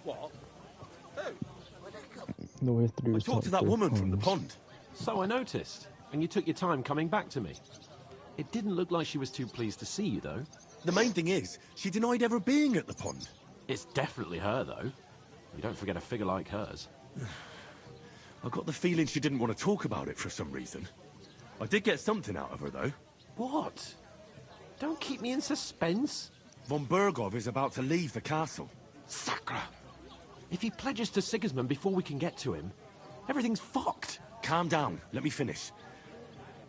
What? Who? All we have to do I is talked to that woman from the pond. So I noticed, and you took your time coming back to me. It didn't look like she was too pleased to see you, though. The main thing is, she denied ever being at the pond. It's definitely her, though. You don't forget a figure like hers. I got the feeling she didn't want to talk about it for some reason. I did get something out of her, though. What? Don't keep me in suspense. Von Bergov is about to leave the castle. Sacre! If he pledges to Sigismund before we can get to him, everything's fucked. Calm down, let me finish.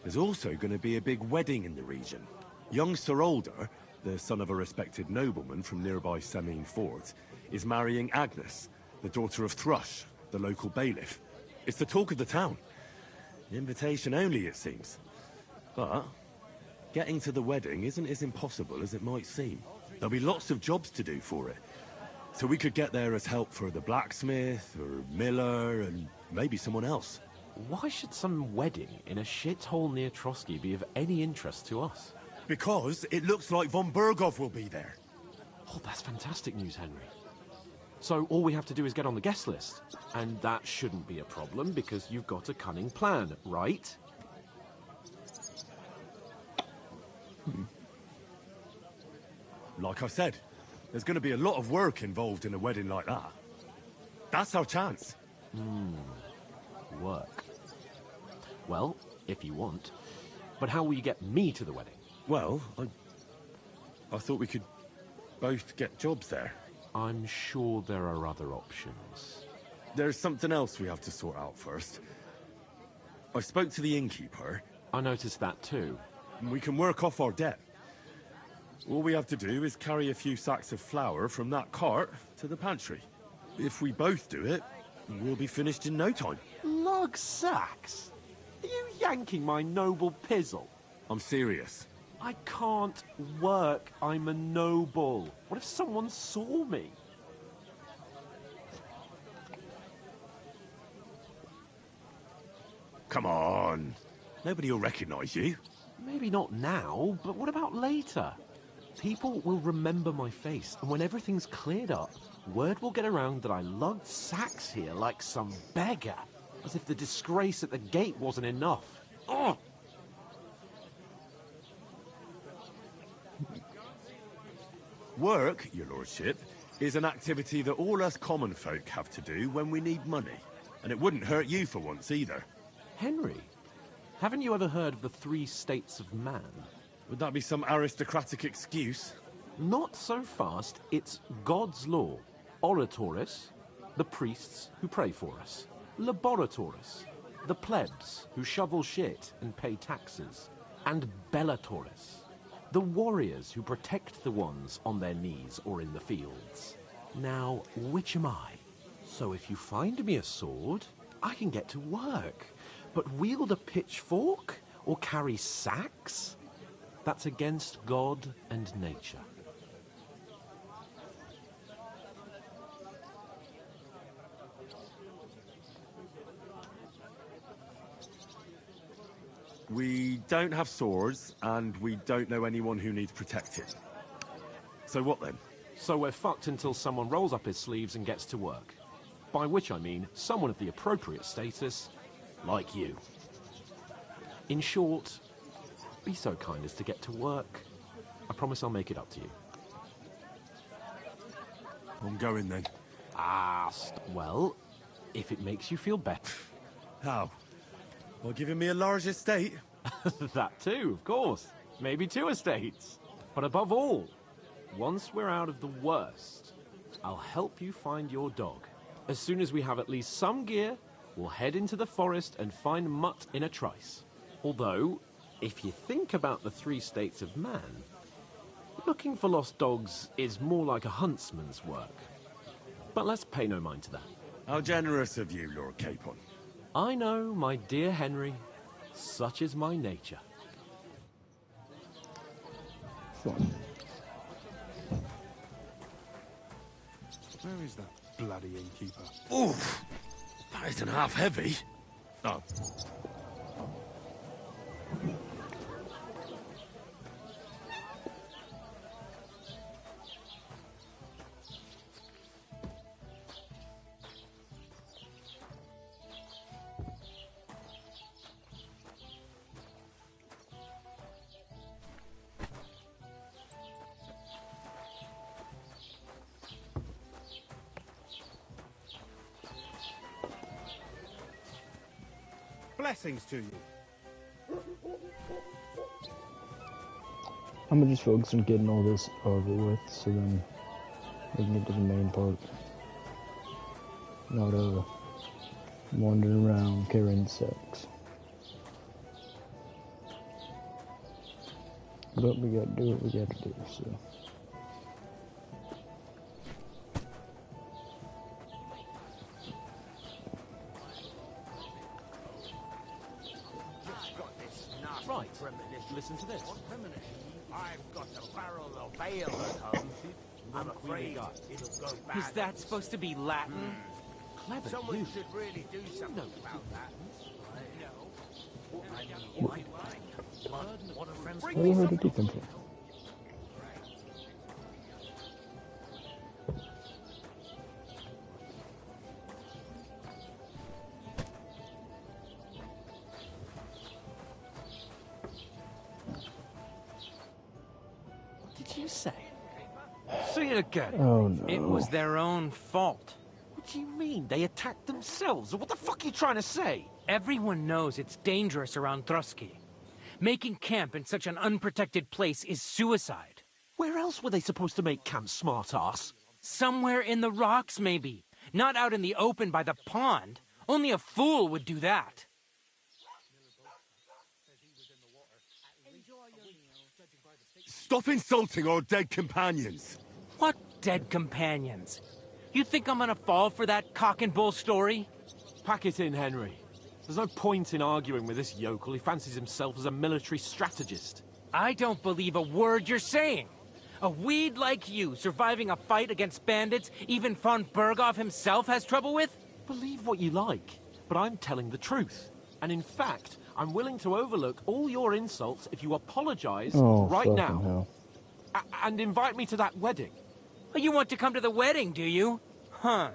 There's also going to be a big wedding in the region. Young Sir Older, the son of a respected nobleman from nearby Semine Fort, is marrying Agnes, the daughter of Thrush, the local bailiff. It's the talk of the town. Invitation only, it seems. But getting to the wedding isn't as impossible as it might seem. There'll be lots of jobs to do for it. So we could get there as help for the blacksmith, or miller, and maybe someone else. Why should some wedding in a shithole near Trotsky be of any interest to us? Because it looks like von Bergov will be there. Oh, that's fantastic news, Henry. So all we have to do is get on the guest list. And that shouldn't be a problem because you've got a cunning plan, right? Like I said, there's going to be a lot of work involved in a wedding like that. That's our chance. Work. Well, if you want. But how will you get me to the wedding? Well, I thought we could both get jobs there. I'm sure there are other options. There's something else we have to sort out first. I spoke to the innkeeper. I noticed that too. And we can work off our debt. All we have to do is carry a few sacks of flour from that cart to the pantry. If we both do it, we'll be finished in no time. Lug sacks? Are you yanking my noble pizzle? I'm serious. I can't work. I'm a noble. What if someone saw me? Come on. Nobody will recognize you. Maybe not now, but what about later? People will remember my face, and when everything's cleared up, word will get around that I lugged sacks here like some beggar. As if the disgrace at the gate wasn't enough. Ugh! Work, your lordship, is an activity that all us common folk have to do when we need money. And it wouldn't hurt you for once either. Henry, haven't you ever heard of the 3 states of man? Would that be some aristocratic excuse? Not so fast. It's God's law. Oratoris, the priests who pray for us. Laboratoris, the plebs who shovel shit and pay taxes. And Bellatoris, the warriors who protect the ones on their knees or in the fields. Now, which am I? So if you find me a sword, I can get to work. But wield a pitchfork or carry sacks? That's against God and nature. We don't have swords, and we don't know anyone who needs protected. So what then? So we're fucked until someone rolls up his sleeves and gets to work. By which I mean someone of the appropriate status, like you. In short, be so kind as to get to work. I promise I'll make it up to you. I'm going then. Well, if it makes you feel better. How? By giving me a large estate? That too, of course. Maybe 2 estates. But above all, once we're out of the worst, I'll help you find your dog. As soon as we have at least some gear, we'll head into the forest and find Mutt in a trice. Although, if you think about the 3 states of man, looking for lost dogs is more like a huntsman's work. But let's pay no mind to that. How generous of you, Lord Capon. I know, my dear Henry. Such is my nature. Fine. Where is that bloody innkeeper? Oof! That isn't half heavy. Oh. Blessings to you. I'm gonna just focus on getting all this over with, so then we can get to the main part. Not wandering around carrying sex. But we gotta do what we gotta do, so. Right, listen to this. I've got a barrel of ale at home. I'm afraid it'll go bad. Is that supposed to be Latin? Clever, Someone you. should really do something about that. No. I know white wine. What a friend's Where did he come from? What did you say? Say it again. Oh no. It was their own fault. What do you mean? They attacked themselves? What the fuck are you trying to say? Everyone knows it's dangerous around Trotsky. Making camp in such an unprotected place is suicide. Where else were they supposed to make camp, smart-ass? Somewhere in the rocks, maybe. Not out in the open by the pond. Only a fool would do that. Stop insulting our dead companions! What dead companions? You think I'm gonna fall for that cock and bull story? Pack it in, Henry. There's no point in arguing with this yokel. He fancies himself as a military strategist. I don't believe a word you're saying. A weed like you surviving a fight against bandits even von Berghoff himself has trouble with? Believe what you like, but I'm telling the truth. And in fact, I'm willing to overlook all your insults if you apologize right now. Hell. And invite me to that wedding. Oh, you want to come to the wedding, do you? Huh.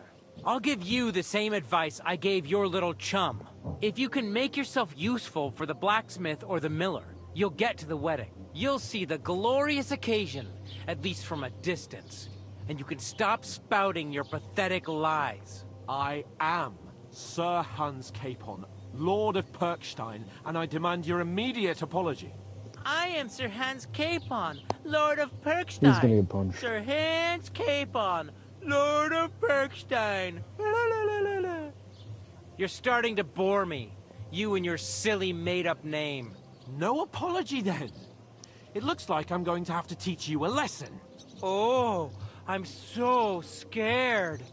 I'll give you the same advice I gave your little chum. If you can make yourself useful for the blacksmith or the miller, you'll get to the wedding. You'll see the glorious occasion, at least from a distance. And you can stop spouting your pathetic lies. I am Sir Hans Capon, Lord of Perkstein, and I demand your immediate apology. I am Sir Hans Capon, Lord of Perkstein. He's gonna get punched. Sir Hans Capon, Lord of Perkstein. La, la, la, la, la. You're starting to bore me. You and your silly made-up name. No apology, then. It looks like I'm going to have to teach you a lesson. Oh, I'm so scared.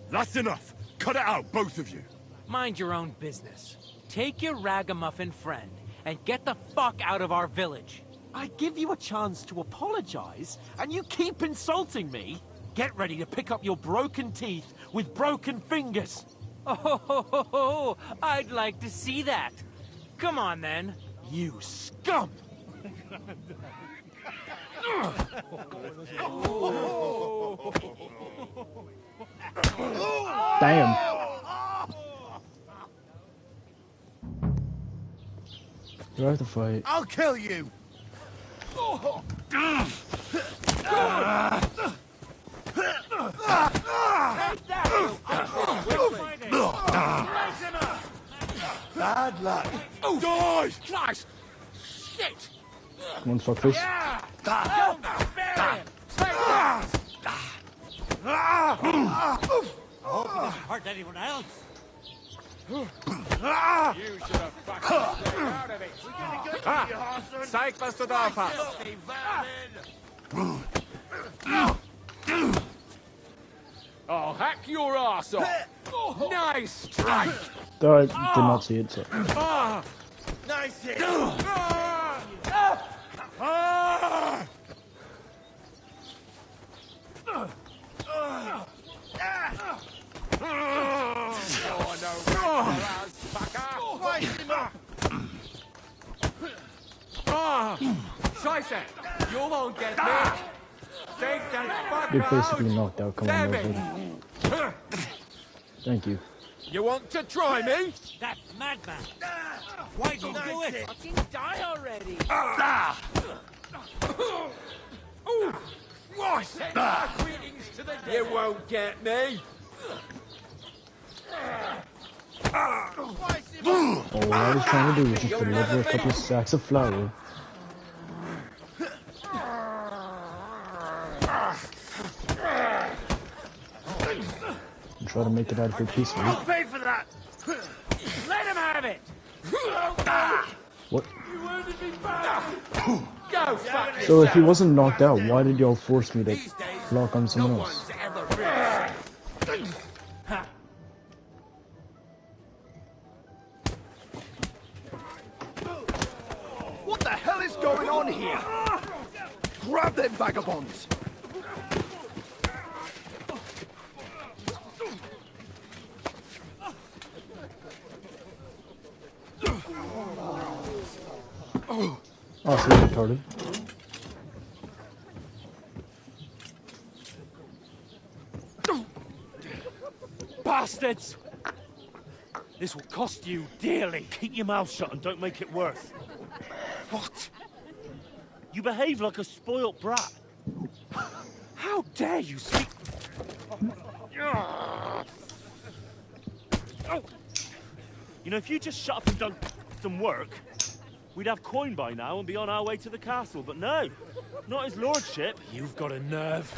That's enough! Cut it out, both of you! Mind your own business. Take your ragamuffin friend and get the fuck out of our village. I give you a chance to apologize, and you keep insulting me? Get ready to pick up your broken teeth with broken fingers. Oh, I'd like to see that. Come on, then. You scum! Damn. Do I have to fight? I'll kill you! Bad luck. Oh, die! Christ! Shit! Come on, fuckface. Don't spare him! Take that! I hope he doesn't hurt anyone else. You should have fucking stayed out of it. Zeig, was du drauf hast. Filthy vermin! I'll hack your ass off. Nice strike. I did not see it, so. Nice hit! Scheiße! You won't get me! Take that fucker You're out! basically knocked out. Come on, Damn Leslie. Thank you. You want to try me? That madman. Why'd you do it? Fucking die already. You won't get me! All I was trying to do was just deliver a couple of sacks of flour. And try to make it out of here peacefully. I'll pay for that! Let him have it! What? Go fuck So if he wasn't knocked out, why did y'all force me to lock on someone else? What the hell is going on here? Grab them vagabonds! Oh, so he's retarded. Bastards! This will cost you dearly. Keep your mouth shut and don't make it worse. What? You behave like a spoilt brat. How dare you speak... You know, if you just shut up and done some work, we'd have coin by now and be on our way to the castle, but no, not his lordship. You've got a nerve.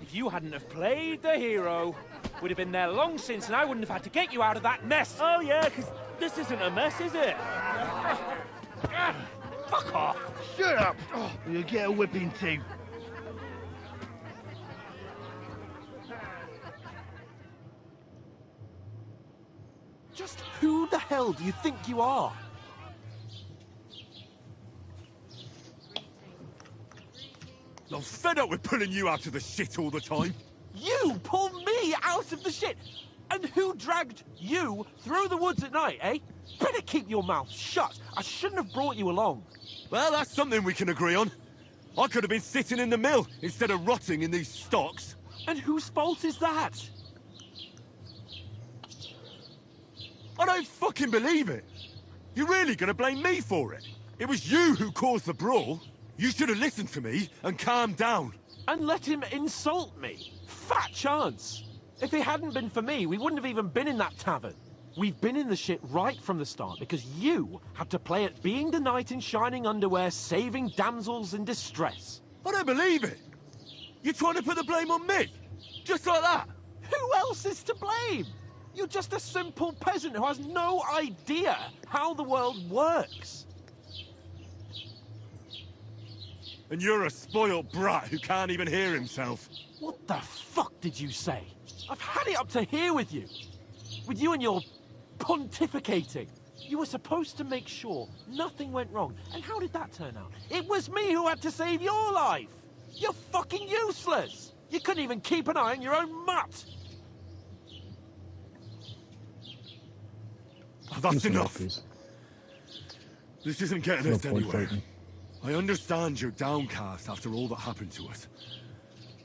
If you hadn't have played the hero, we'd have been there long since and I wouldn't have had to get you out of that mess. Oh yeah, because this isn't a mess, is it? Fuck off. Shut up! You'll get a whipping too. Just who the hell do you think you are? I'm fed up with pulling you out of the shit all the time. You pull me out of the shit! And who dragged you through the woods at night, eh? Better keep your mouth shut. I shouldn't have brought you along. Well, that's something we can agree on. I could have been sitting in the mill instead of rotting in these stocks. And whose fault is that? I don't fucking believe it. You're really gonna blame me for it? It was you who caused the brawl. You should have listened to me and calmed down. And let him insult me. Fat chance. If it hadn't been for me, we wouldn't have even been in that tavern. We've been in the shit right from the start because you had to play at being the knight in shining underwear, saving damsels in distress. I don't believe it. You're trying to put the blame on me? Just like that? Who else is to blame? You're just a simple peasant who has no idea how the world works. And you're a spoiled brat who can't even hear himself. What the fuck did you say? I've had it up to here with you. With you and your pontificating. You were supposed to make sure nothing went wrong. And how did that turn out? It was me who had to save your life. You're fucking useless. You couldn't even keep an eye on your own mutt. Oh, that's enough. This isn't getting us anywhere. I understand you're downcast after all that happened to us.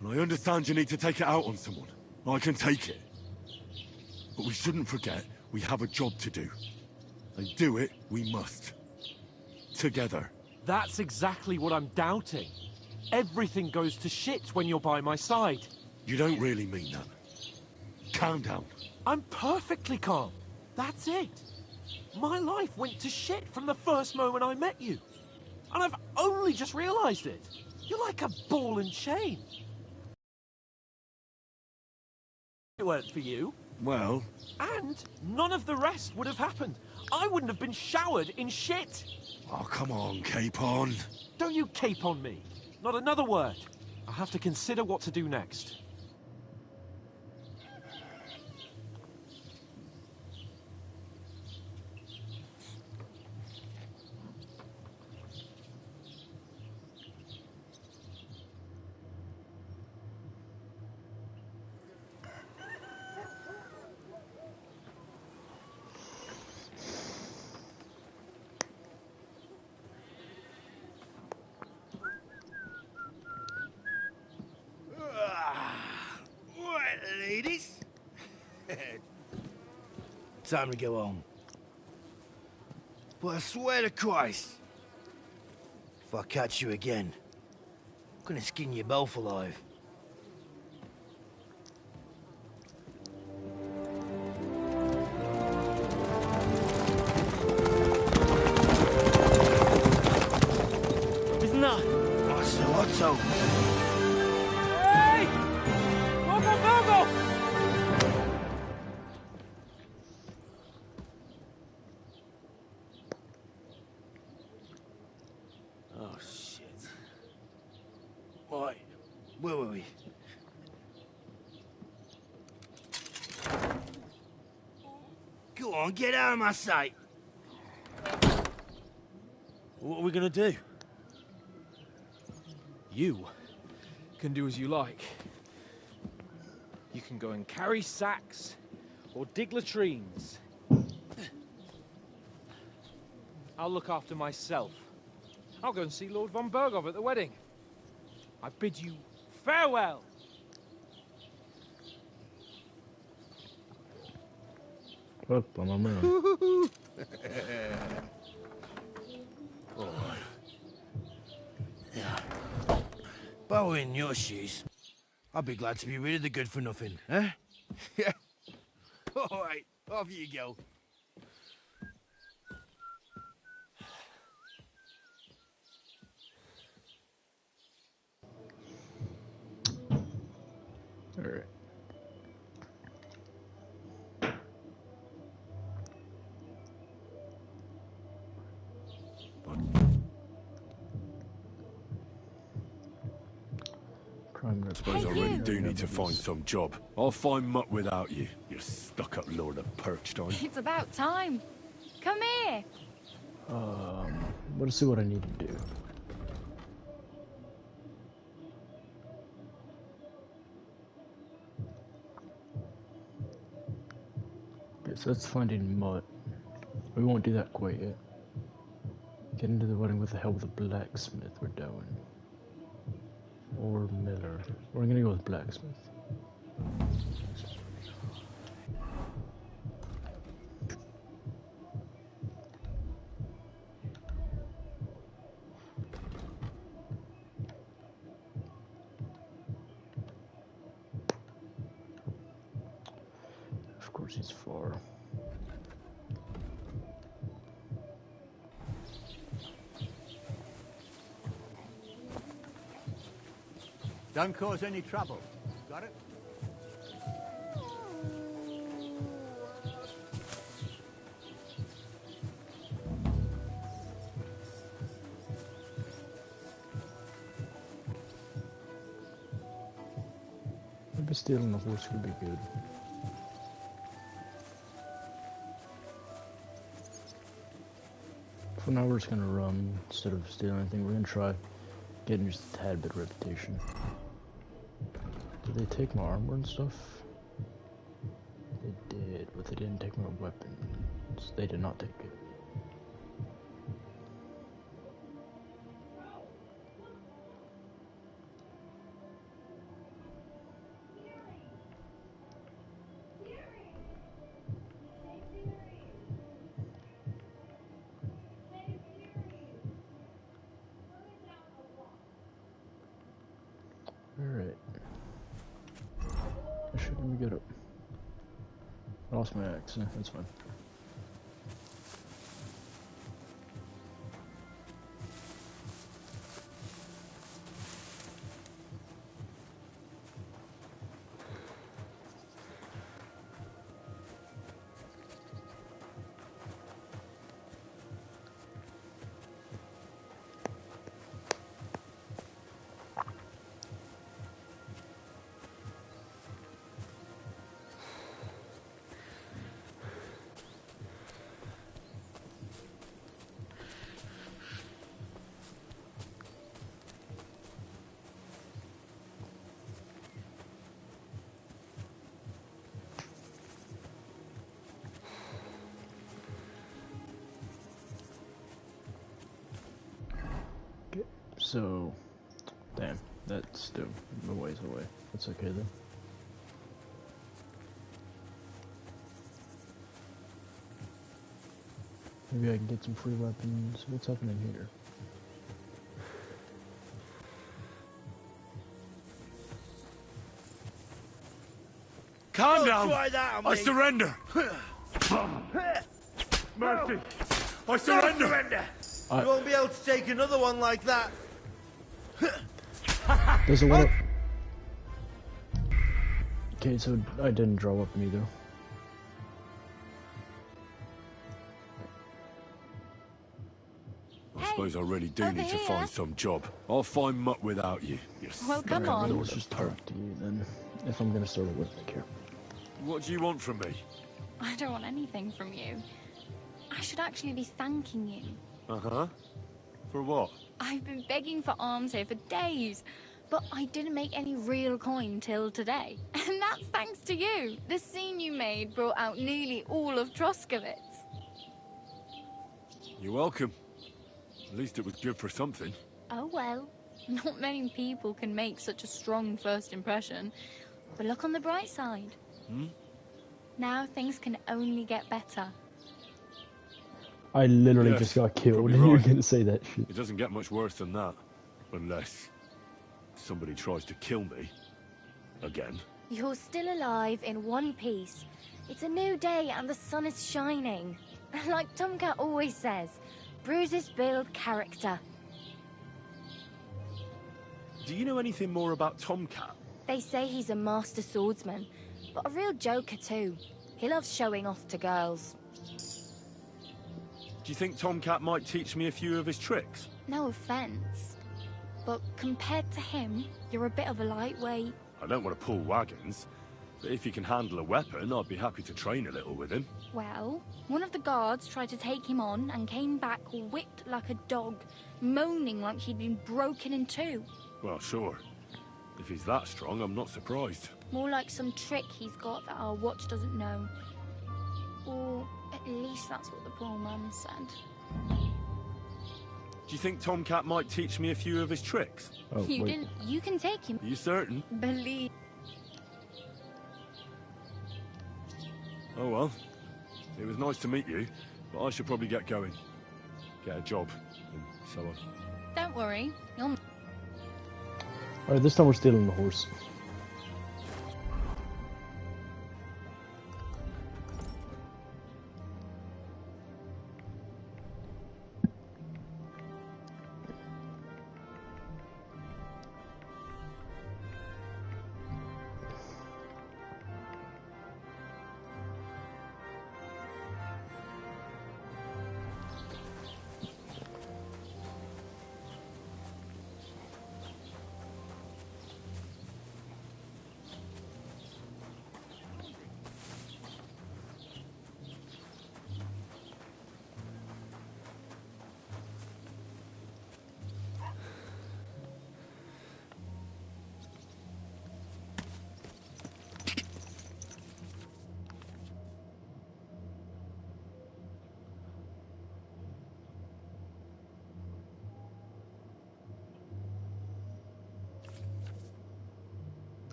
And I understand you need to take it out on someone. I can take it. But we shouldn't forget we have a job to do. And do it we must. Together. That's exactly what I'm doubting. Everything goes to shit when you're by my side. You don't really mean that. Calm down. I'm perfectly calm. That's it. My life went to shit from the first moment I met you. And I've only just realized it. You're like a ball and chain. It weren't for you. Well... And none of the rest would have happened. I wouldn't have been showered in shit. Oh, come on, Capon. Don't you cape on me. Not another word. I have to consider what to do next. Ladies? Time to go home. But I swear to Christ, if I catch you again, I'm gonna skin you both alive. Go on, get out of my sight. What are we gonna do? You can do as you like. You can go and carry sacks or dig latrines. I'll look after myself. I'll go and see Lord von Berghoff at the wedding. I bid you farewell. Up on my man. If I were in your shoes, I'd be glad to be rid of the good for nothing, eh? Yeah. All right, off you go. Alright. I suppose I really do need to find some job. I'll find mutt without you, you stuck-up Lord of Perkstein. It's about time. Come here. Let's see what I need to do. Okay, so that's finding mutt. We won't do that quite yet. Get into the wedding with the help of the blacksmith we're doing. Or miller. We're gonna go with blacksmith. Of course he's far. Don't cause any trouble. Got it? Maybe stealing a horse could be good. For now we're just gonna run instead of stealing anything. We're gonna try getting just a tad bit of reputation. Did they take my armor and stuff? They did, but they didn't take my weapons. They did not take it. Alright. Shit, let me get up. I lost my axe, that's fine. So, damn, that's still a ways away. That's okay though. Maybe I can get some free weapons. What's happening here? Calm Don't down! try that on I me. surrender! Mercy! I surrender! Surrender! You won't be able to take another one like that. There's a lot. Okay, so I didn't draw weapon either. I suppose I really do over need to here. find some job. I'll find mutt without you, you Well, come stuck-up on. Lord Let's of just Perk. talk to you then. If I'm gonna start a weapon here. What do you want from me? I don't want anything from you. I should actually be thanking you. Uh-huh. For what? I've been begging for alms here for days, but I didn't make any real coin till today. And that's thanks to you. The scene you made brought out nearly all of Troskowitz. You're welcome. At least it was good for something. Oh well. Not many people can make such a strong first impression. But look on the bright side. Hmm? Now things can only get better. I literally Yes, just got killed probably and you're right. gonna say that shit. It doesn't get much worse than that. Unless somebody tries to kill me. Again. You're still alive in one piece. It's a new day and the sun is shining. Like Tomcat always says, bruises build character. Do you know anything more about Tomcat? They say he's a master swordsman, but a real joker too. He loves showing off to girls. Do you think Tomcat might teach me a few of his tricks? No offense, but compared to him, you're a bit of a lightweight. I don't want to pull wagons, but if he can handle a weapon, I'd be happy to train a little with him. Well, one of the guards tried to take him on and came back whipped like a dog, moaning like he'd been broken in two. Well, sure. If he's that strong, I'm not surprised. More like some trick he's got that our watch doesn't know. Or at least that's what the poor man said. Do you think Tomcat might teach me a few of his tricks? Oh, You wait. didn't. You can take him. Are you certain? Believe. Oh well. It was nice to meet you, but I should probably get going. Get a job, and so on. Don't worry. You'll. Alright, this time we're stealing the horse.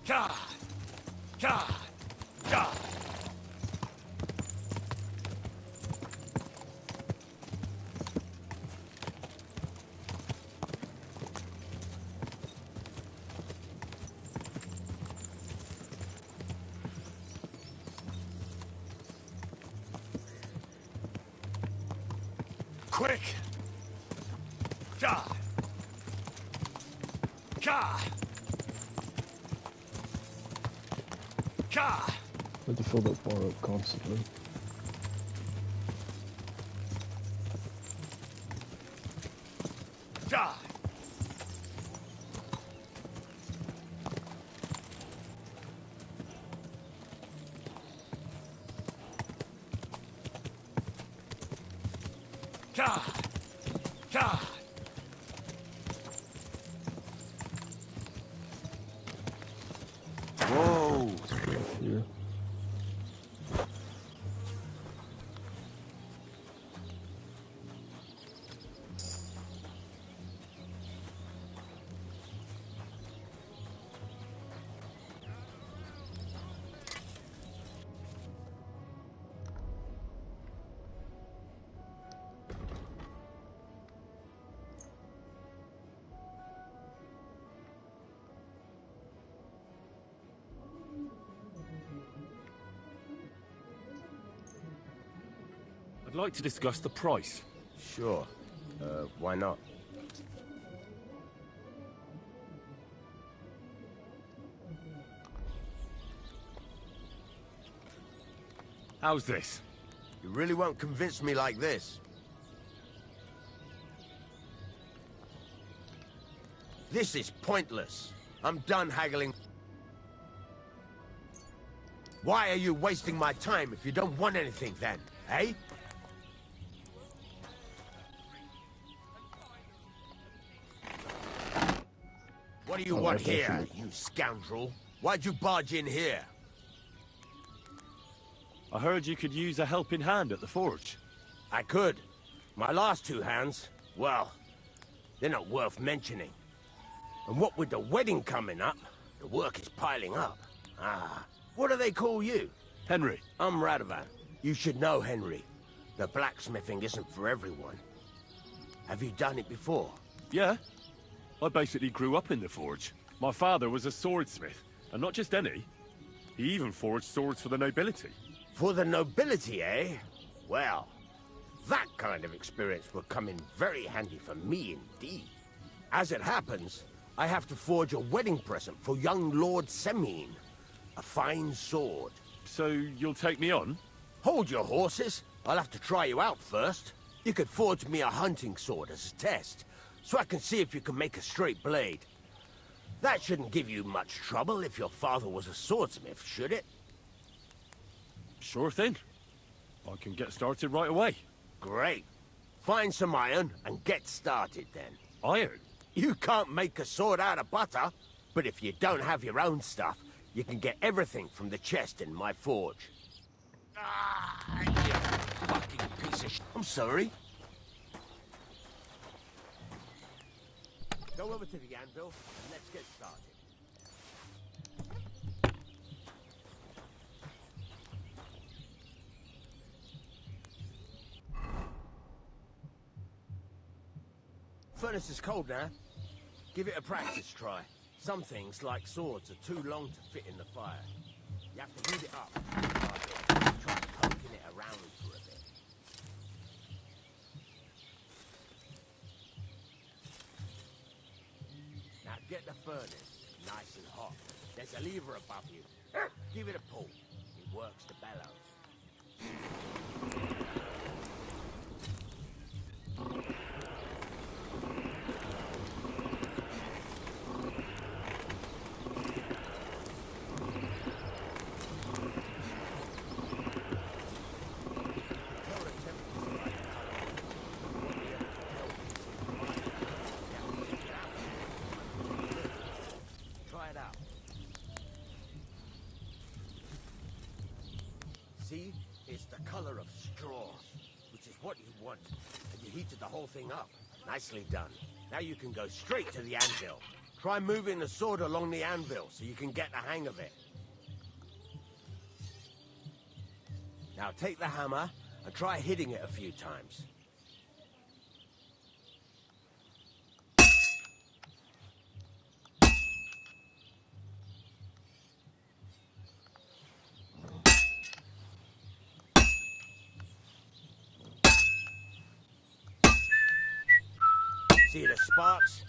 God! God! God! Quick! God! God! God! I have to fill that bar up constantly. God! God! God! Whoa! Here. I'd like to discuss the price. Sure. Why not? How's this? You really won't convince me like this. This is pointless. I'm done haggling. Why are you wasting my time if you don't want anything then, eh? What do you want here, you scoundrel? Why'd you barge in here? I heard you could use a helping hand at the forge. I could. My last two hands, well, they're not worth mentioning. And what with the wedding coming up, the work is piling up. Ah, what do they call you? Henry. I'm Radovan. You should know, Henry. The blacksmithing isn't for everyone. Have you done it before? Yeah. I basically grew up in the forge. My father was a swordsmith, and not just any. He even forged swords for the nobility. For the nobility, eh? Well, that kind of experience will come in very handy for me indeed. As it happens, I have to forge a wedding present for young Lord Semine. A fine sword. So you'll take me on? Hold your horses. I'll have to try you out first. You could forge me a hunting sword as a test, so I can see if you can make a straight blade. That shouldn't give you much trouble if your father was a swordsmith, should it? Sure thing. I can get started right away. Great. Find some iron and get started then. Iron? You can't make a sword out of butter, but if you don't have your own stuff, you can get everything from the chest in my forge. Ah, you fucking piece of shit. I'm sorry. Go over to the anvil and let's get started. Furnace is cold now. Give it a practice try. Some things, like swords, are too long to fit in the fire. You have to heat it up. Try poking it around for a bit. Now get the furnace nice and hot. There's a lever above you. Give it a pull. It works the bellows. See? It's the color of straw, which is what you want. And you heated the whole thing up. Nicely done. Now you can go straight to the anvil. Try moving the sword along the anvil so you can get the hang of it. Now take the hammer and try hitting it a few times. See the sparks?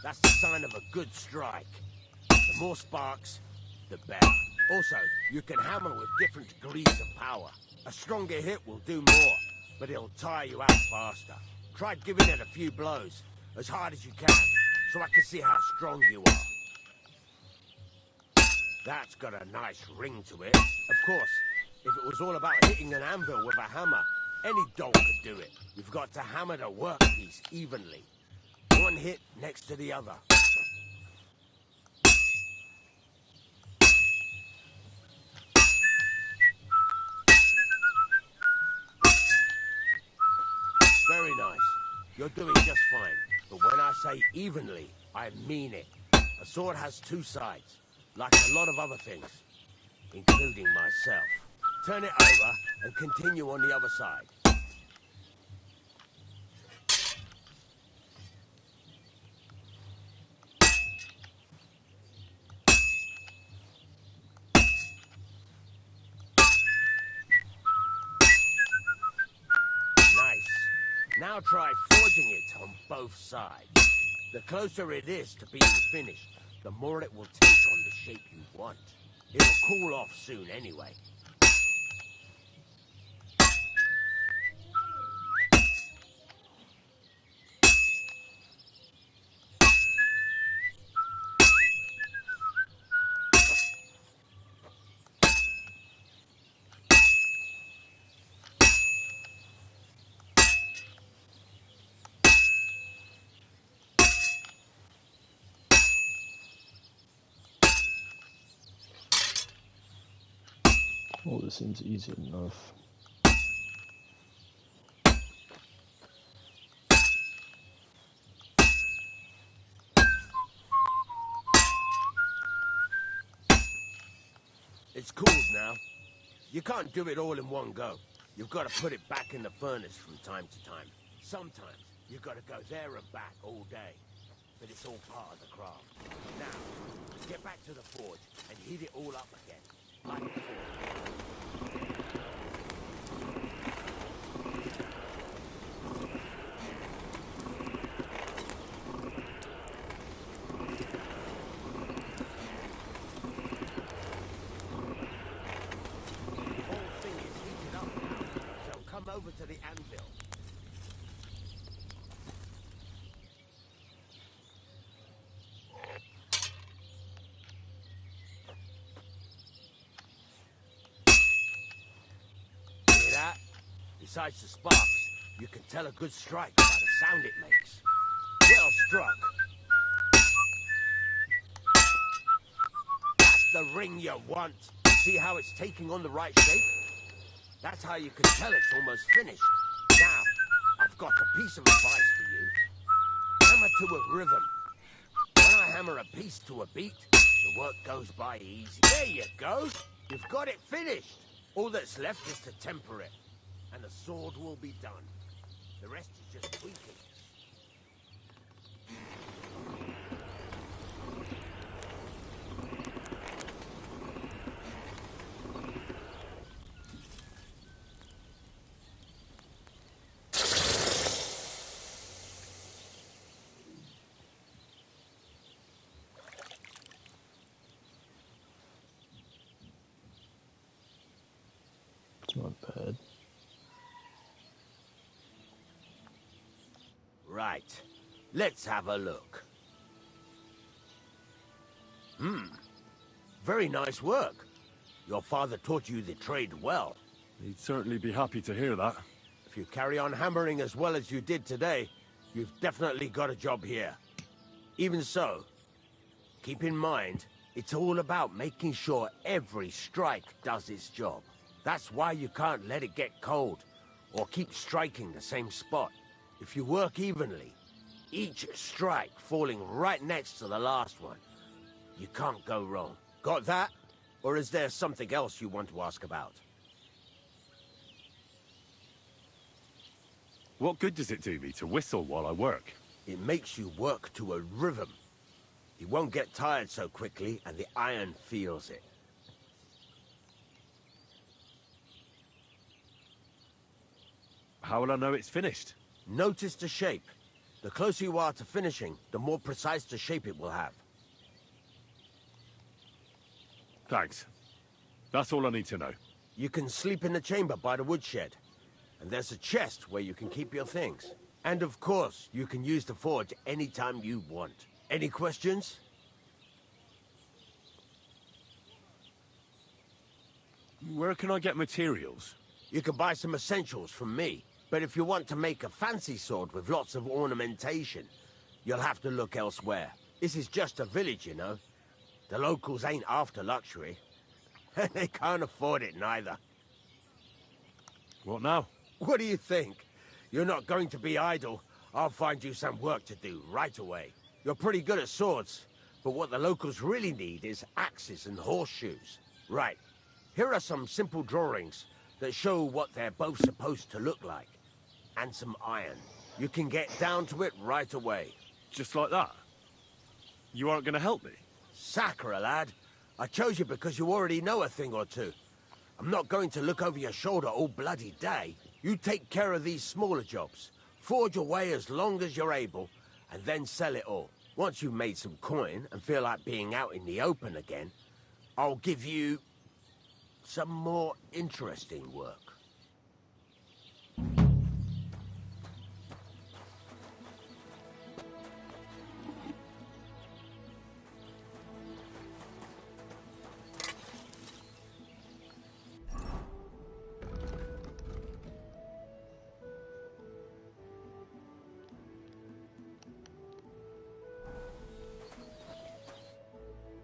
That's the sign of a good strike. The more sparks, the better. Also, you can hammer with different degrees of power. A stronger hit will do more, but it'll tire you out faster. Try giving it a few blows, as hard as you can, so I can see how strong you are. That's got a nice ring to it. Of course, if it was all about hitting an anvil with a hammer, any dog could do it. You've got to hammer the workpiece evenly. One hit next to the other. Very nice. You're doing just fine. But when I say evenly, I mean it. A sword has two sides, like a lot of other things, including myself. Turn it over and continue on the other side. Now try forging it on both sides. The closer it is to being finished, the more it will take on the shape you want. It'll cool off soon anyway. Oh, this seems easy enough. It's cooled now. You can't do it all in one go. You've got to put it back in the furnace from time to time. Sometimes you've got to go there and back all day. But it's all part of the craft. Now, get back to the forge and heat it all up again. Like before. Over to the anvil. Hear that? Besides the sparks, you can tell a good strike by the sound it makes. Well struck. That's the ring you want. See how it's taking on the right shape? That's how you can tell it's almost finished. Now, I've got a piece of advice for you. Hammer to a rhythm. When I hammer a piece to a beat, the work goes by easy. There you go. You've got it finished. All that's left is to temper it, and the sword will be done. The rest is just tweaking. Not bad. Right. Let's have a look. Very nice work. Your father taught you the trade well. He'd certainly be happy to hear that. If you carry on hammering as well as you did today, you've definitely got a job here. Even so, keep in mind, it's all about making sure every strike does its job. That's why you can't let it get cold, or keep striking the same spot. If you work evenly, each strike falling right next to the last one, you can't go wrong. Got that? Or is there something else you want to ask about? What good does it do me to whistle while I work? It makes you work to a rhythm. You won't get tired so quickly, and the iron feels it. How will I know it's finished? Notice the shape. The closer you are to finishing, the more precise the shape it will have. Thanks. That's all I need to know. You can sleep in the chamber by the woodshed. And there's a chest where you can keep your things. And of course, you can use the forge anytime you want. Any questions? Where can I get materials? You can buy some essentials from me. But if you want to make a fancy sword with lots of ornamentation, you'll have to look elsewhere. This is just a village, you know. The locals ain't after luxury. They can't afford it neither. What now? What do you think? You're not going to be idle. I'll find you some work to do right away. You're pretty good at swords, but what the locals really need is axes and horseshoes. Right. Here are some simple drawings that show what they're both supposed to look like. And some iron. You can get down to it right away. Just like that? You aren't going to help me? Sacre, lad. I chose you because you already know a thing or two. I'm not going to look over your shoulder all bloody day. You take care of these smaller jobs. Forge away as long as you're able, and then sell it all. Once you've made some coin and feel like being out in the open again, I'll give you some more interesting work.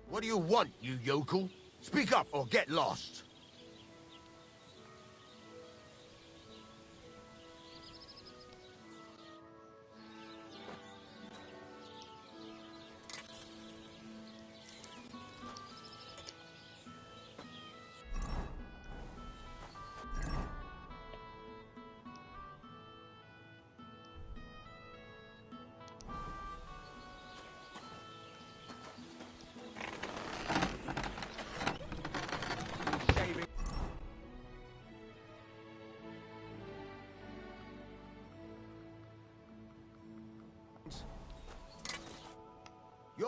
What do you want, you yokel? Speak up or get lost.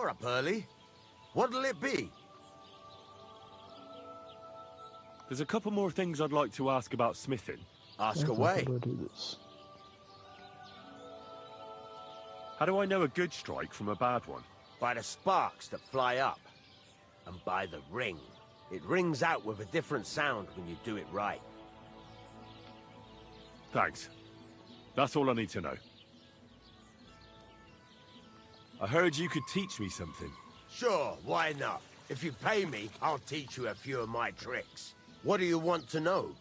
You're up early. What'll it be? There's a couple more things I'd like to ask about smithing. Ask How away. do I do this? How do I know a good strike from a bad one? By the sparks that fly up. And by the ring. It rings out with a different sound when you do it right. Thanks. That's all I need to know. I heard you could teach me something. Sure, why not? If you pay me, I'll teach you a few of my tricks. What do you want to know?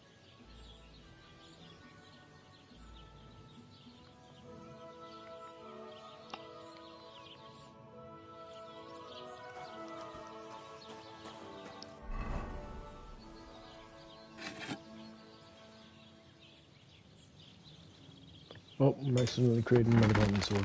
Oh, I'm accidentally creating another diamond sword.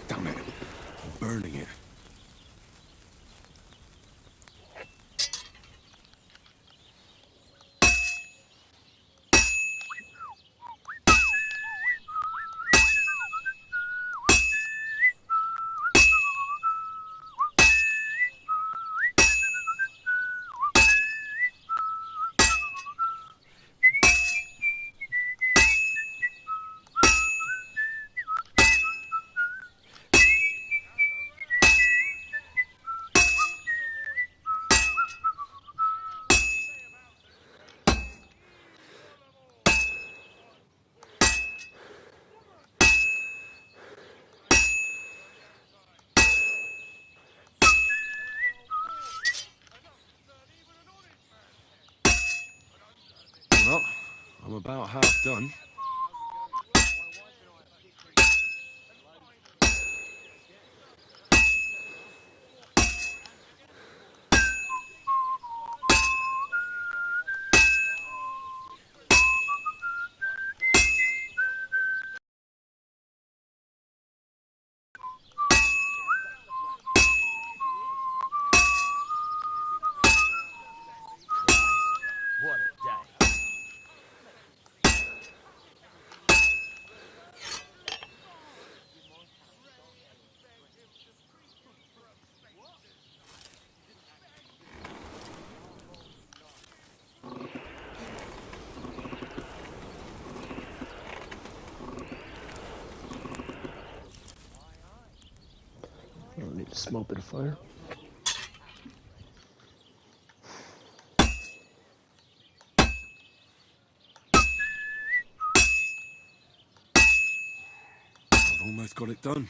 Damn it. Burning it. Well, I'm about half done. What a day. I don't need a small bit of fire. I've almost got it done.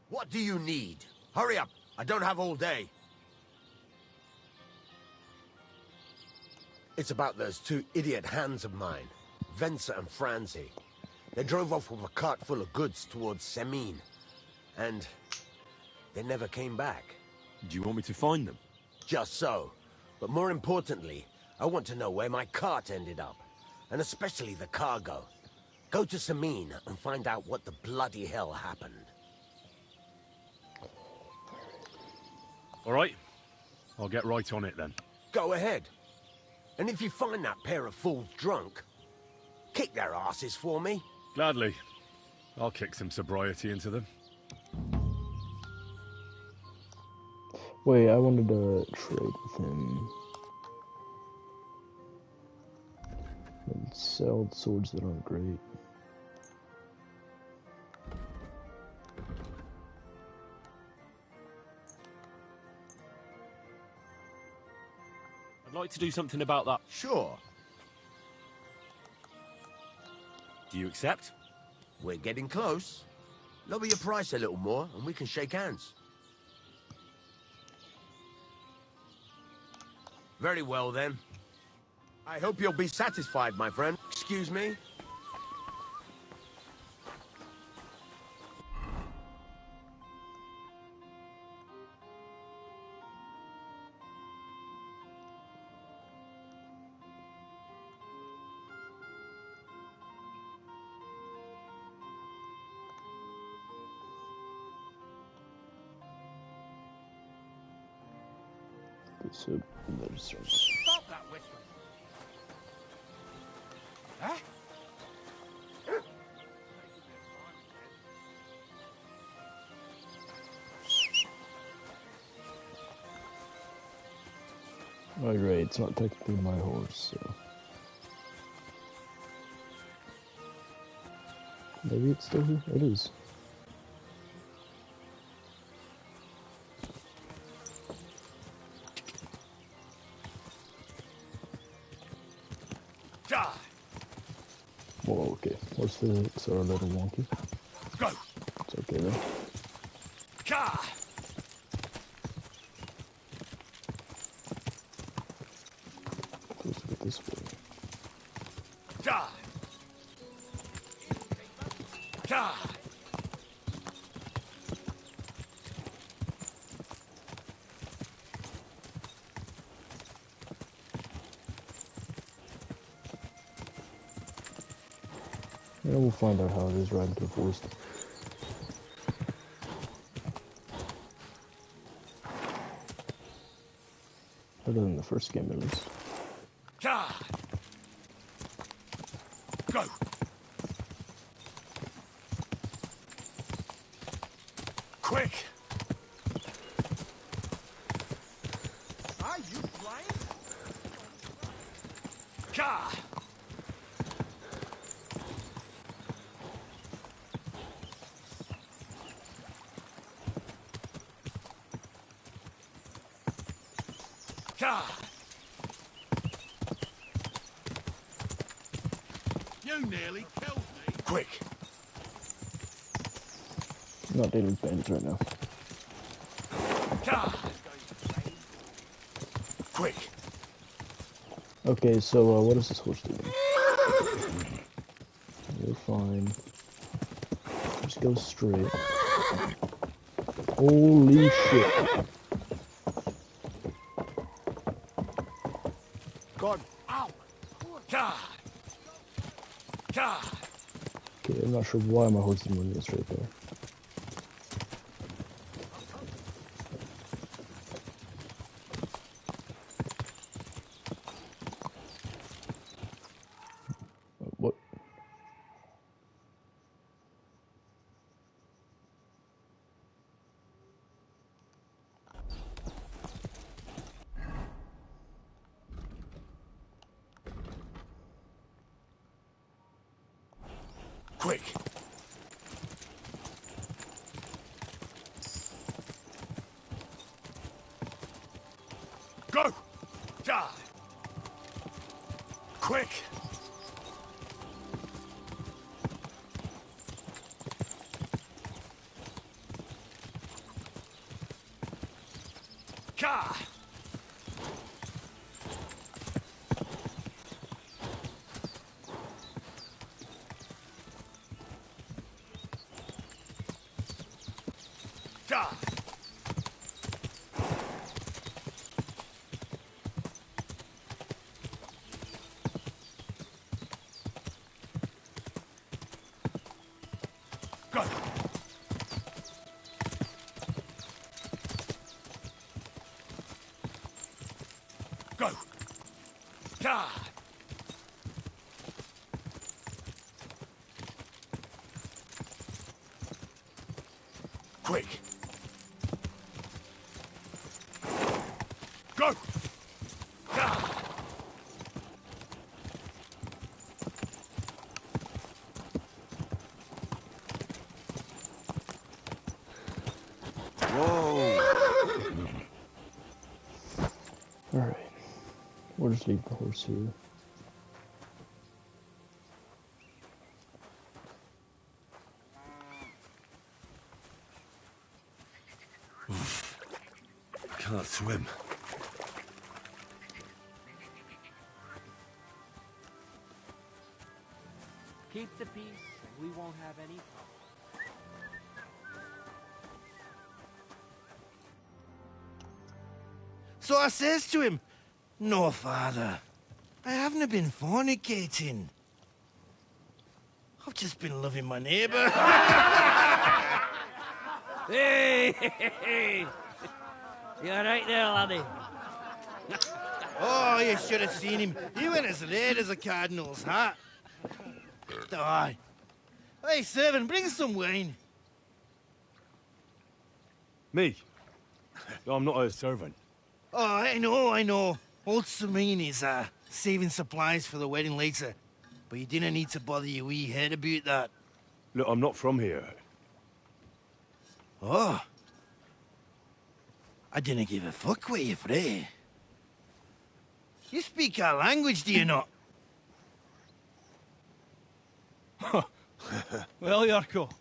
What do you need? Hurry up. I don't have all day. It's about those two idiot hands of mine, Venser and Franzi. They drove off with a cart full of goods towards Semin. And they never came back. Do you want me to find them? Just so. But more importantly, I want to know where my cart ended up. And especially the cargo. Go to Semin and find out what the bloody hell happened. All right. I'll get right on it then. Go ahead. And if you find that pair of fools drunk, kick their asses for me. Gladly. I'll kick some sobriety into them. Wait, I wanted to trade with him. And sell swords that aren't great. I'd like to do something about that. Sure. Do you accept? We're getting close. Lower your price a little more and we can shake hands. Very well then. I hope you'll be satisfied, my friend. Excuse me? So there's Stop that whistling. Huh? oh, right, it's not technically my horse, so maybe it's still here. It is. Whoa, okay. Horse physics are a little wonky. Go. It's okay though. Let's get this way. Yeah, we'll find out how it is riding to the forest. Better than the first game, at least. Go. Quick. Are you flying? You nearly killed me. Quick. I'm not dealing with bandits right now. Quick. Okay, so what is this horse doing? You're fine. Just go straight. Holy shit. God. Ow. Okay, I'm not sure why my horse didn't run straight there. What? Quick. Go. Quick. Go! God! Quick! Go! God! Alright. We'll just leave the horse here. Can't swim. Keep the peace, and we won't have any problems. So I says to him, "No, father, I haven't been fornicating. I've just been loving my neighbour." Hey! You alright there, laddie? Oh, you should have seen him. He went as red as a cardinal's hat. Aye. Hey, servant, bring some wine. Me? I'm not a servant. Oh, I know. Old Samine is saving supplies for the wedding later. But you didn't need to bother your wee head about that. Look, I'm not from here. Oh. I didn't give a fuck what you fray. You speak our language, do you not? Well, Yarko,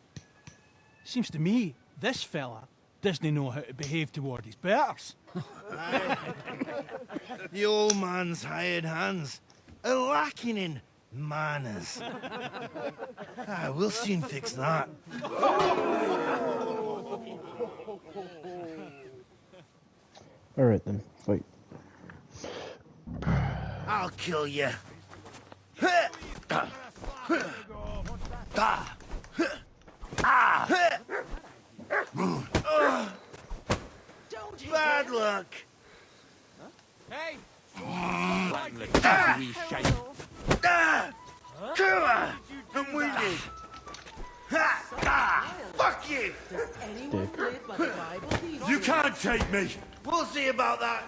seems to me this fella doesn't know how to behave toward his betters. The old man's hired hands are lacking in manners. We'll soon fix that. Alright then, fight. I'll kill you. Bad luck. Hey! Killer! I'm wounded. Fuck you! You can't take me! We'll see about that.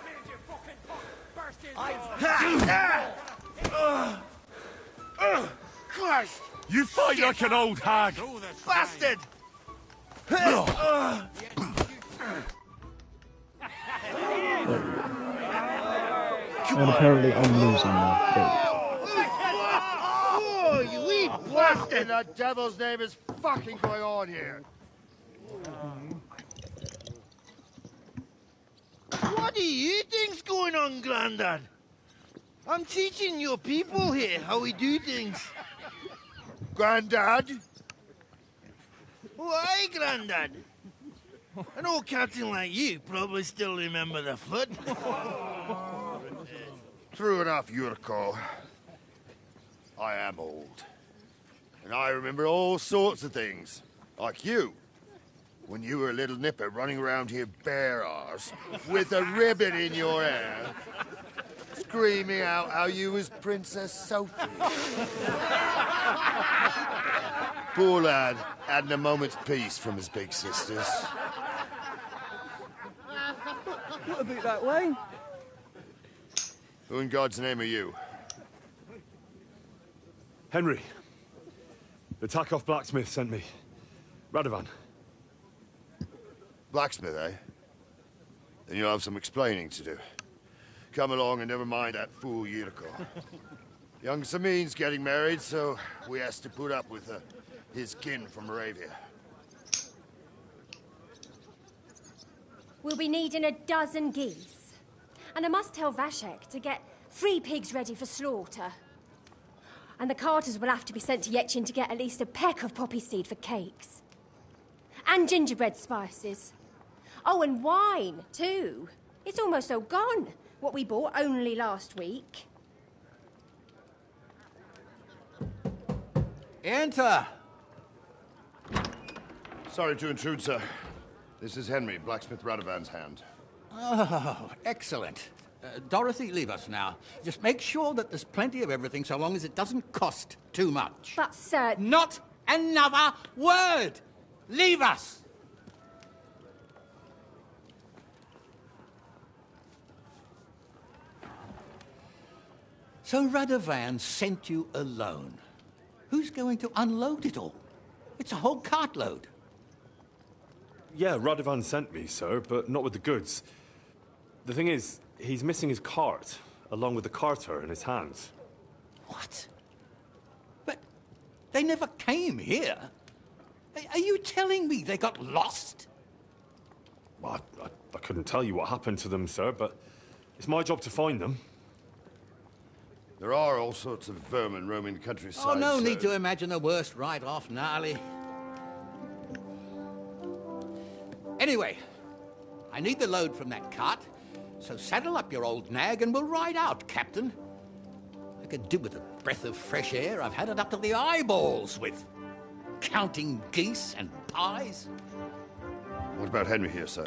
Christ! You fight like an old hag! Bastard! And apparently I'm losing now. Oh, you wee What in the devil's name is fucking going on here? What do you think's going on, Grandad? I'm teaching your people here how we do things. Grandad? Why, Grandad? An old captain like you probably still remember the flood. True enough, Yurko. I am old. And I remember all sorts of things. Like you. When you were a little nipper running around here bare arse, with a ribbon in your hair, screaming out how you was Princess Sophie. Poor lad, hadn't a moment's peace from his big sisters. What about that wine? Who in God's name are you? Henry. The Takoff blacksmith sent me. Radovan. Blacksmith, eh? Then you'll have some explaining to do. Come along and never mind that fool Yurko. Young Samin's getting married, so we has to put up with his kin from Moravia. We'll be needing a dozen geese. And I must tell Vashek to get 3 pigs ready for slaughter. And the carters will have to be sent to Yetchin to get at least a peck of poppy seed for cakes. And gingerbread spices. Oh, and wine, too. It's almost all gone, what we bought only last week. Enter! Sorry to intrude, sir. This is Henry, blacksmith Radovan's hand. Oh, excellent. Dorothy, leave us now. Just make sure that there's plenty of everything so long as it doesn't cost too much. But, sir... Not another word! Leave us! So Radovan sent you alone. Who's going to unload it all? It's a whole cartload. Yeah, Radovan sent me, sir, but not with the goods. The thing is, he's missing his cart, along with the carter in his hands. What? But they never came here. Are you telling me they got lost? Well, I couldn't tell you what happened to them, sir, but it's my job to find them. There are all sorts of vermin roaming the countryside. Oh, no need to imagine the worst right off, gnarly. Anyway, I need the load from that cart, so saddle up your old nag and we'll ride out, Captain. I could do with a breath of fresh air. I've had it up to the eyeballs with counting geese and pies. What about Henry here, sir?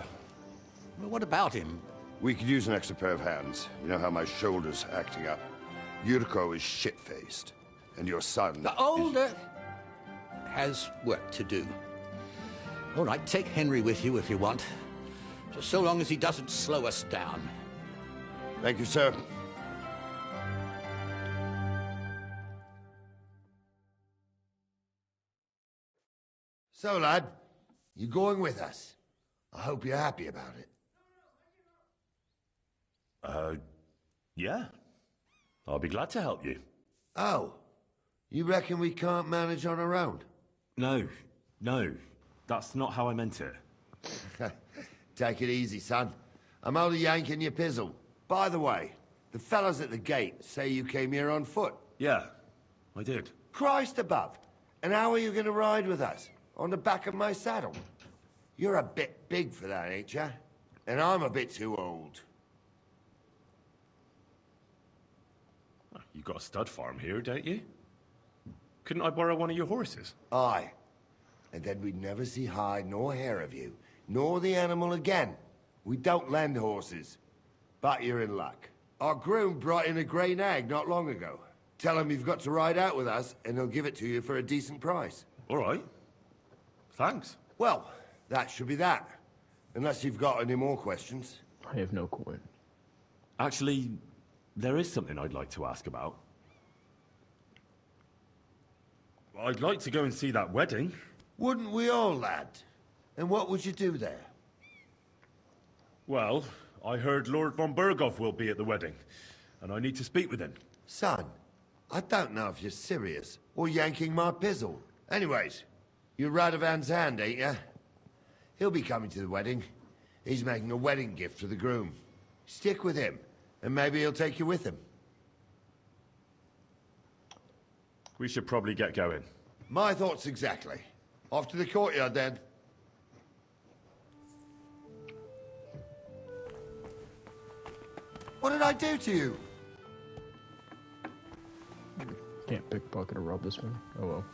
Well, what about him? We could use an extra pair of hands. You know how my shoulder's acting up. Yuriko is shit-faced, and your son... The older has work to do. All right, take Henry with you if you want. Just so long as he doesn't slow us down. Thank you, sir. So, lad, you going with us? I hope you're happy about it. Yeah. I'll be glad to help you. Oh, you reckon we can't manage on our own? No, that's not how I meant it. Take it easy, son. I'm only yanking your pizzle. By the way, the fellas at the gate say you came here on foot. Yeah, I did. Christ above. And how are you going to ride with us? On the back of my saddle? You're a bit big for that, ain't ya? And I'm a bit too old. You've got a stud farm here, don't you? Couldn't I borrow one of your horses? Aye. And then we'd never see hide nor hair of you, nor the animal again. We don't lend horses. But you're in luck. Our groom brought in a grey nag not long ago. Tell him you've got to ride out with us, and he'll give it to you for a decent price. All right. Thanks. Well, that should be that. Unless you've got any more questions. I have no coin. Actually, there is something I'd like to ask about. I'd like to go and see that wedding. Wouldn't we all, lad? And what would you do there? Well, I heard Lord von Burgov will be at the wedding, and I need to speak with him. Son, I don't know if you're serious, or yanking my pizzle. Anyways, you're Radovan's hand, ain't ya? He'll be coming to the wedding. He's making a wedding gift for the groom. Stick with him, and maybe he'll take you with him. We should probably get going. My thoughts exactly. Off to the courtyard, then. What did I do to you? Can't pickpocket or rob this one. Oh well.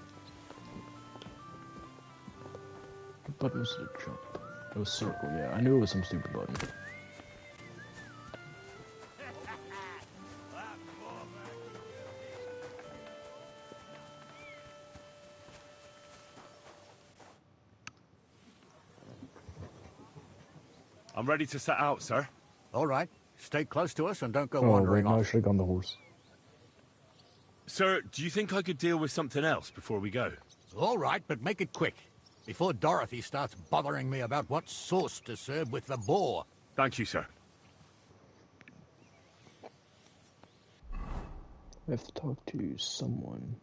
What button was the jump? It was circle, yeah. I knew it was some stupid button. I'm ready to set out, sir. All right. Stay close to us and don't go Oh, wandering wait, no, I off. should have gone the horse. Sir, do you think I could deal with something else before we go? All right, but make it quick. Before Dorothy starts bothering me about what sauce to serve with the boar. Thank you, sir. I have to talk to someone.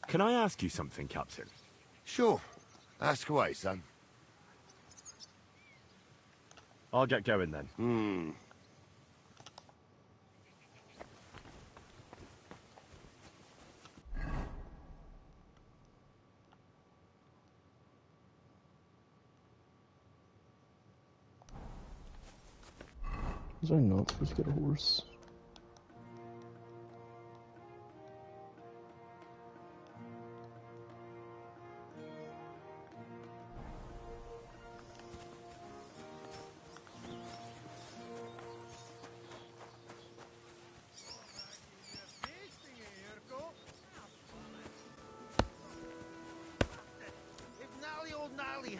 Can I ask you something, Captain? Sure. Ask away, son. I'll get going then. Was I not supposed to get a horse?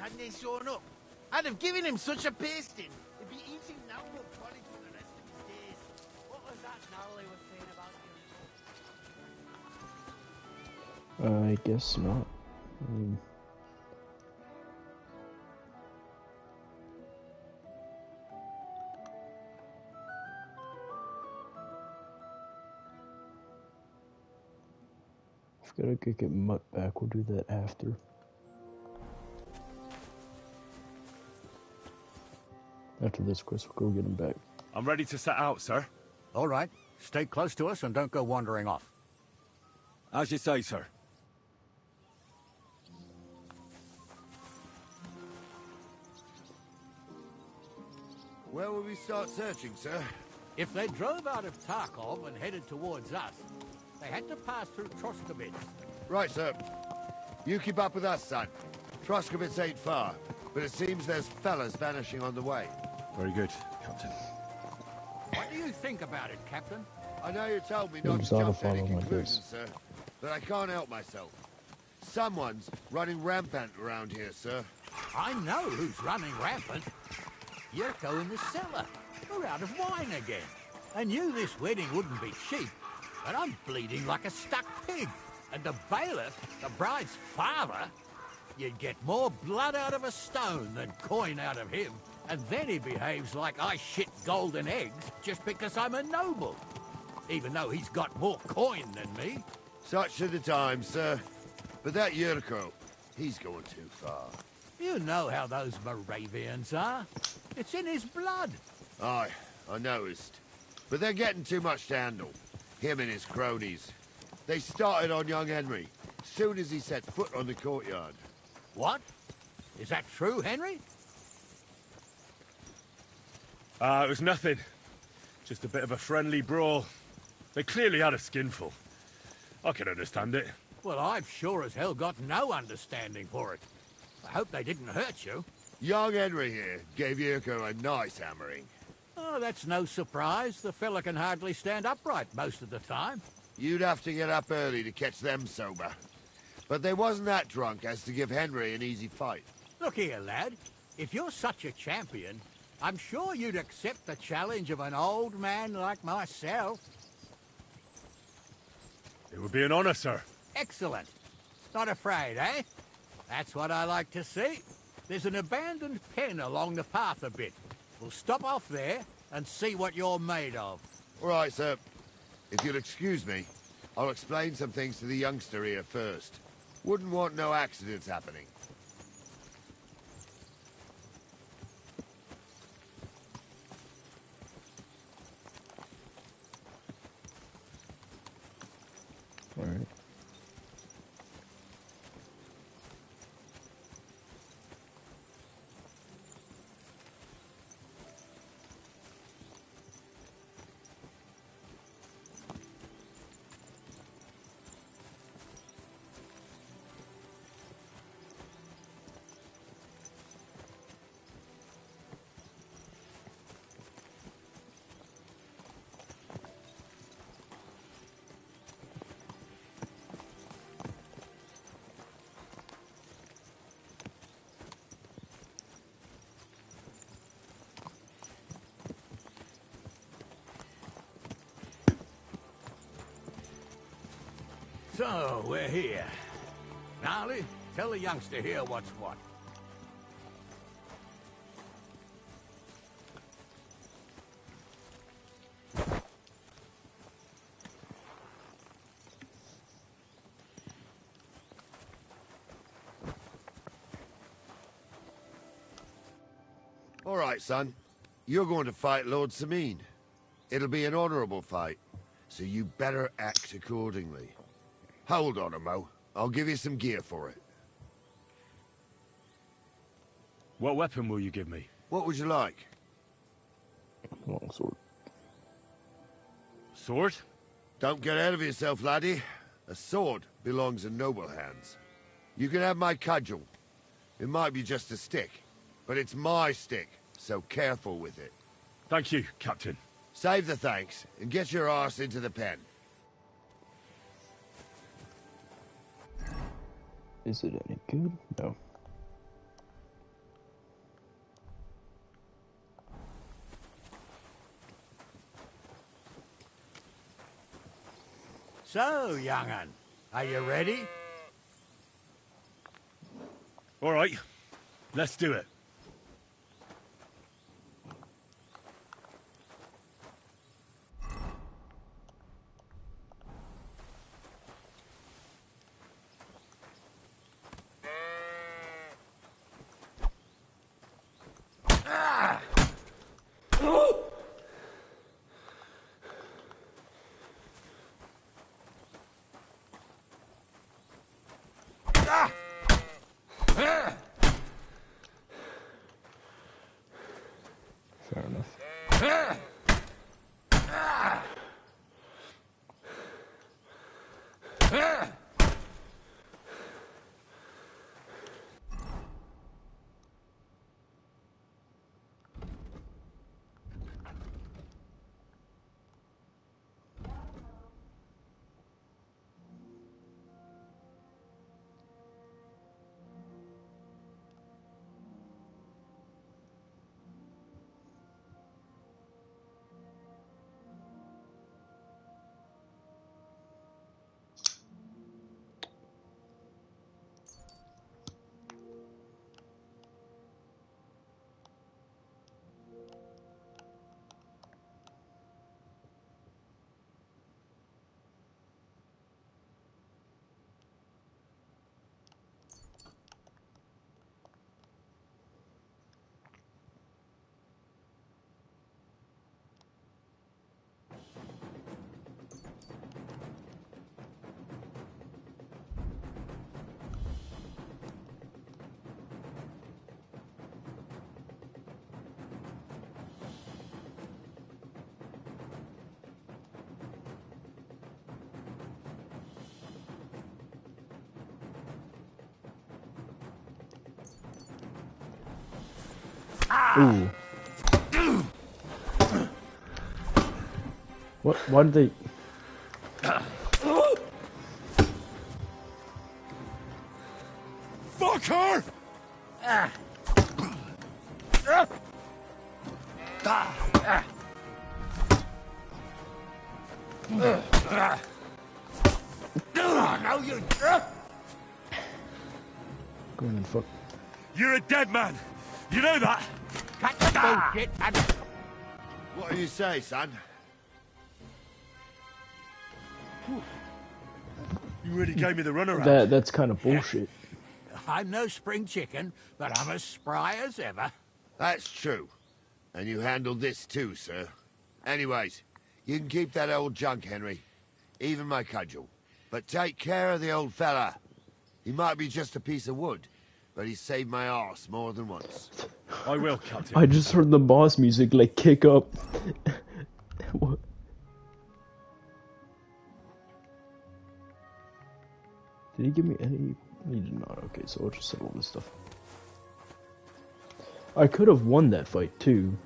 hadn't they shown up. I'd have given him such a pasting. He'd be eating number porridge for the rest of his days. What was that Natalie was saying about you? I guess not. I mean, I've got to go get Mutt back. We'll do that after. After this quest, we'll go get him back. I'm ready to set out, sir. All right. Stay close to us and don't go wandering off. As you say, sir. Where will we start searching, sir? If they drove out of Tarkov and headed towards us, they had to pass through Troskovitz. Right, sir. You keep up with us, son. Troskovitz ain't far, but it seems there's fellas vanishing on the way. Very good, Captain. What do you think about it, Captain? I know you told me not to jump to any conclusions, sir, but I can't help myself. Someone's running rampant around here, sir. I know who's running rampant. Yurko in the cellar. We're out of wine again. I knew this wedding wouldn't be cheap, but I'm bleeding like a stuck pig. And the bailiff, the bride's father, you'd get more blood out of a stone than coin out of him. And then he behaves like I shit golden eggs just because I'm a noble. Even though he's got more coin than me. Such are the times, sir. But that Yurko, he's going too far. You know how those Moravians are. It's in his blood. Aye, I noticed. But they're getting too much to handle. Him and his cronies. They started on young Henry, soon as he set foot on the courtyard. What? Is that true, Henry? It was nothing. Just a bit of a friendly brawl. They clearly had a skinful. I can understand it. Well, I've sure as hell got no understanding for it. I hope they didn't hurt you. Young Henry here gave Yurko a nice hammering. Oh, that's no surprise. The fella can hardly stand upright most of the time. You'd have to get up early to catch them sober. But they wasn't that drunk as to give Henry an easy fight. Look here, lad. If you're such a champion, I'm sure you'd accept the challenge of an old man like myself. It would be an honor, sir. Excellent. Not afraid, eh? That's what I like to see. There's an abandoned pen along the path a bit. We'll stop off there and see what you're made of. All right, sir. If you'll excuse me, I'll explain some things to the youngster here first. Wouldn't want no accidents happening. All right. So, we're here. Gnarly, tell the youngster here what's what. All right, son. You're going to fight Lord Sameen. It'll be an honorable fight, so you better act accordingly. Hold on, Mo. I'll give you some gear for it. What weapon will you give me? What would you like? Long sword. Sword? Don't get ahead of yourself, laddie. A sword belongs in noble hands. You can have my cudgel. It might be just a stick, but it's my stick, so careful with it. Thank you, Captain. Save the thanks, and get your arse into the pen. Is it any good? No. So, young'un, are you ready? All right, let's do it. Fair enough. Ooh. What? Why did they... Fuck her! No, you... Go on and fuck. You're a dead man. You know that? Cut the bullshit and... What do you say, son? You really gave me the runaround. That's kind of bullshit. I'm no spring chicken, but I'm as spry as ever. That's true. And you handled this too, sir. Anyways, you can keep that old junk, Henry. Even my cudgel. But take care of the old fella. He might be just a piece of wood, but he saved my arse more than once. I will, Captain. I just heard the boss music like kick up. What? Did he give me any? He did not. Okay, so I'll just settle this stuff. I could have won that fight too.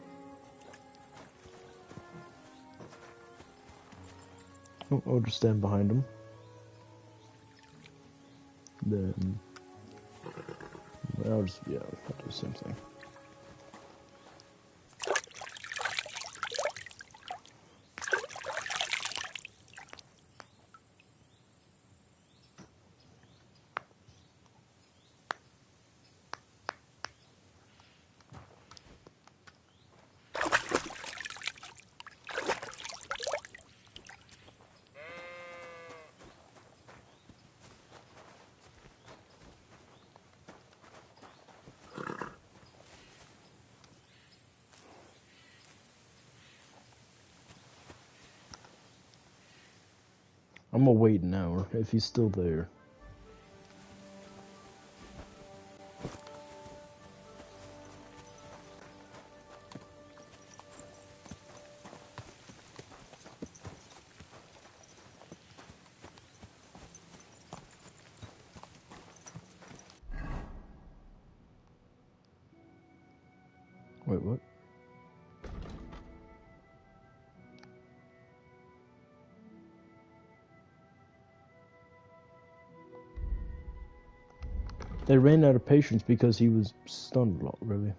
Oh, I'll just stand behind him. Then I'll just, yeah, I'll do the same thing. I'm gonna wait an hour if he's still there. Wait, what? They ran out of patience because he was stunned a lot, really.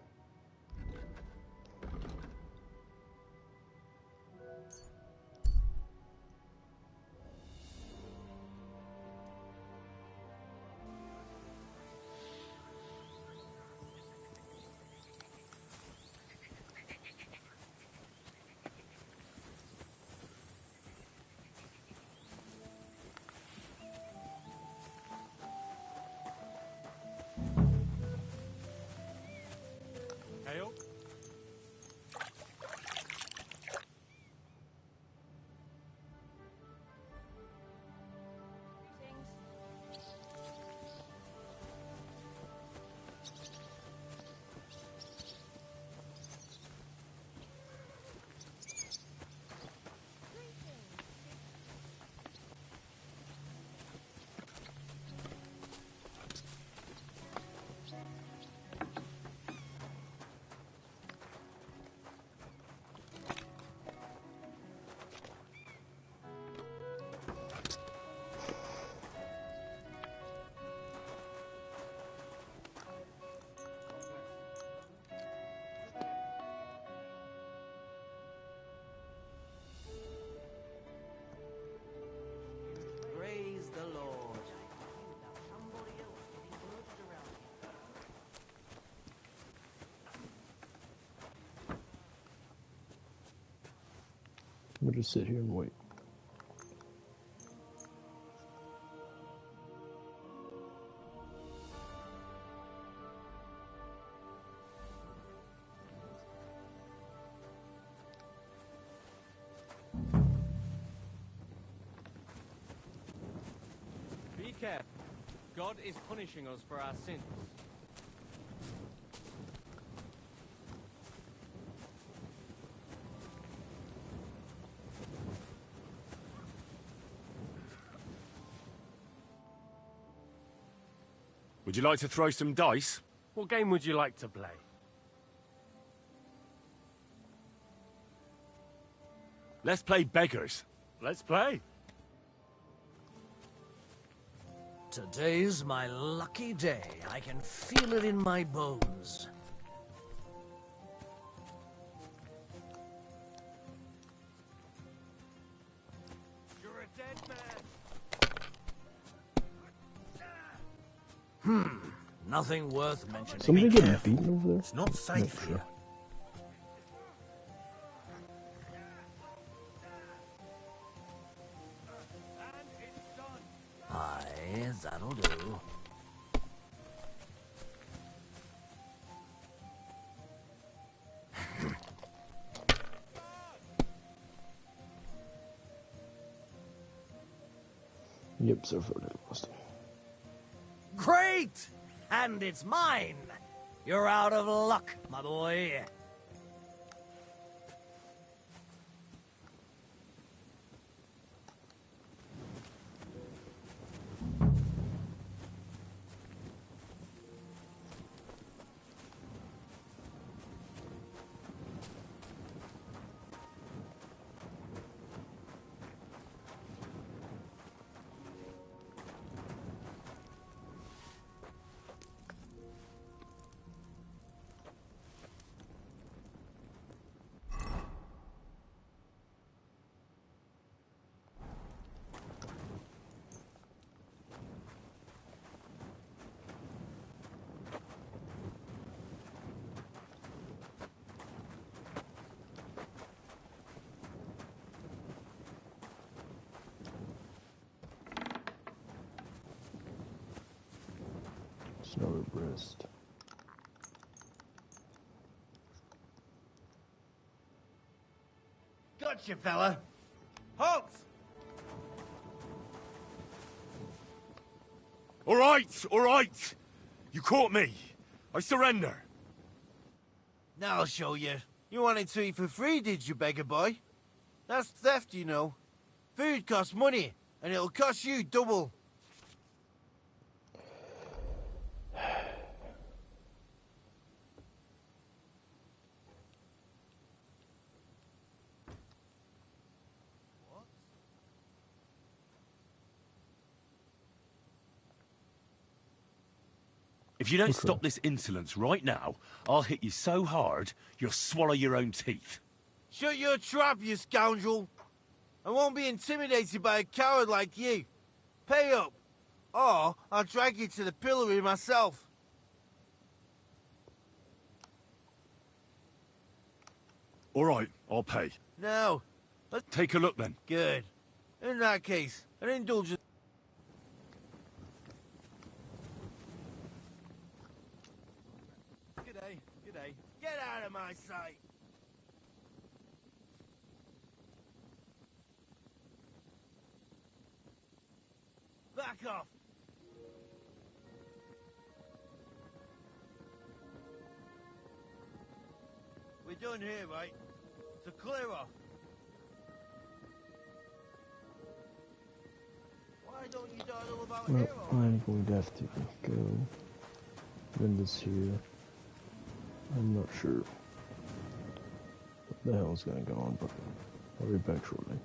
We'll just sit here and wait. Be careful. God is punishing us for our sins. Would you like to throw some dice? What game would you like to play? Let's play beggars. Let's play. Today's my lucky day. I can feel it in my bones. You're a dead man. Nothing worth mentioning. Somebody Be getting careful. beaten over there? It's not safe Sure. here. Aye, that'll do. Yep, so far they lost. Great! And it's mine! You're out of luck, my boy. Snowy Breast. Gotcha, fella. Halt! All right, all right. You caught me. I surrender. Now I'll show you. You wanted to eat for free, did you, beggar boy? That's theft, you know. Food costs money, and it'll cost you double. If you don't stop this insolence right now, I'll hit you so hard, you'll swallow your own teeth. Shut your trap, you scoundrel. I won't be intimidated by a coward like you. Pay up, or I'll drag you to the pillory myself. All right, I'll pay. Now, let's Take a look then. Good. In that case, an indulgence. G'day, g'day. Get out of my sight. Back off. We're done here, right? So clear off. Why don't you dawdle about Well, here? I'm going to have to go. End this here. I'm not sure what the hell is going to go on, but I'll be back shortly.